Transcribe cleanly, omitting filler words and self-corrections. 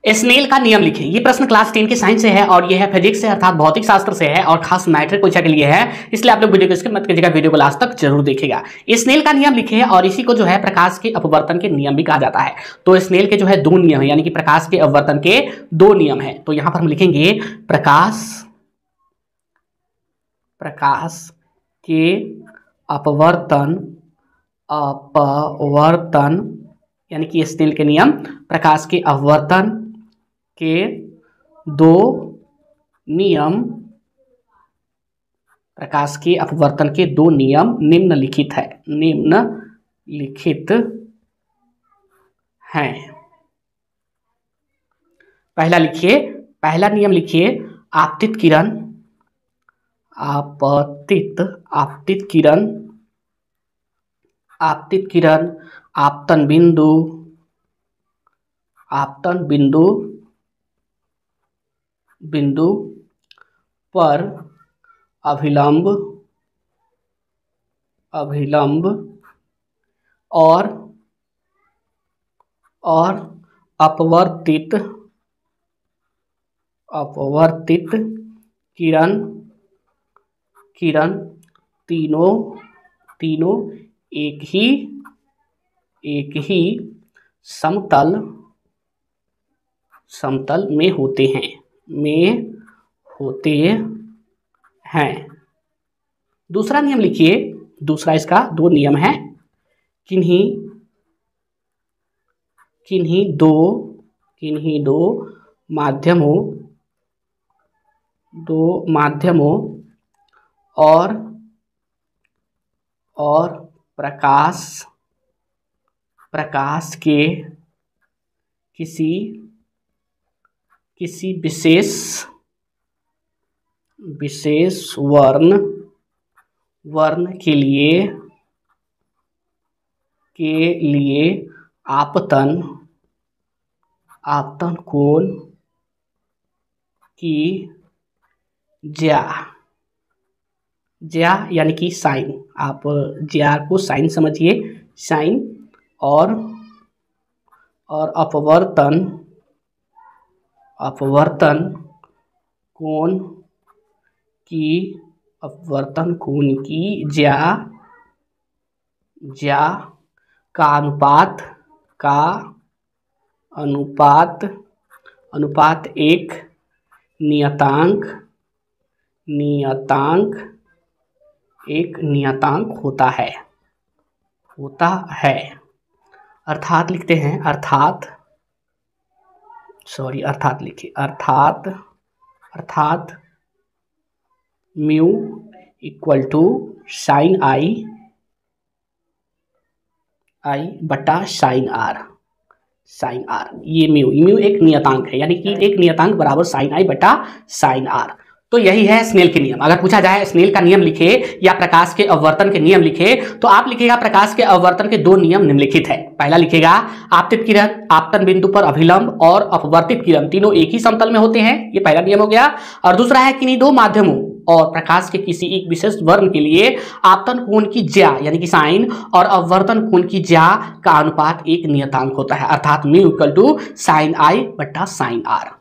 Snail का नियम लिखें। ये प्रश्न क्लास 10 के साइंस से है और ये है फिजिक्स से अर्थात भौतिक शास्त्र से है और खास मैट्रिक परीक्षा के लिए है, इसलिए आप लोग वीडियो को स्किप मत कीजिएगा, वीडियो को लास्ट तक जरूर देखिएगा। स्नेल का नियम लिखे और इसी को जो है प्रकाश के अपवर्तन के नियम भी कहा जाता है। तो स्नेल के जो है दो नियम है, यानी कि प्रकाश के अपवर्तन के दो नियम है। तो यहां पर हम लिखेंगे प्रकाश के अपवर्तन यानी कि स्नेल के नियम प्रकाश के अपवर्तन के दो नियम, प्रकाश के अपवर्तन के दो नियम निम्नलिखित हैं। पहला नियम लिखिए आपतित किरण आपतन बिंदु पर अभिलंब और अपवर्तित किरण तीनों एक ही समतल में होते हैं। दूसरा नियम लिखिए, दूसरा इसका दो नियम है। किन्हीं दो माध्यमों और प्रकाश के किसी विशेष वर्ण के लिए आपतन कोण की ज्या यानी कि साइन, आप ज्या को साइन समझिए, साइन और अपवर्तन कोण की ज्या का अनुपात एक नियतांक होता है। अर्थात लिखते हैं, अर्थात लिखिए, अर्थात म्यू इक्वल टू साइन आई बटा साइन आर। ये म्यू एक नियतांक है, यानी कि एक नियतांक बराबर साइन आई बटा साइन आर। तो यही है स्नेल के नियम। अगर पूछा जाए स्नेल का नियम लिखे या प्रकाश के अपवर्तन के नियम लिखे, तो आप लिखेगा प्रकाश के अपवर्तन के दो नियम निम्नलिखित है। पहला लिखेगा आपतित किरण आपतन बिंदु पर अभिलंब और अपवर्तित किरण तीनों एक ही समतल में होते हैं, ये पहला नियम हो गया। और दूसरा है किन्हीं दो माध्यमों और प्रकाश के किसी एक विशेष वर्ण के लिए आपतन कोण की ज्या यानी कि साइन और अपवर्तन कोण की ज्या का अनुपात एक नियतांक होता है, अर्थात म्यू इक्वल टू साइन आई बटा साइन आर।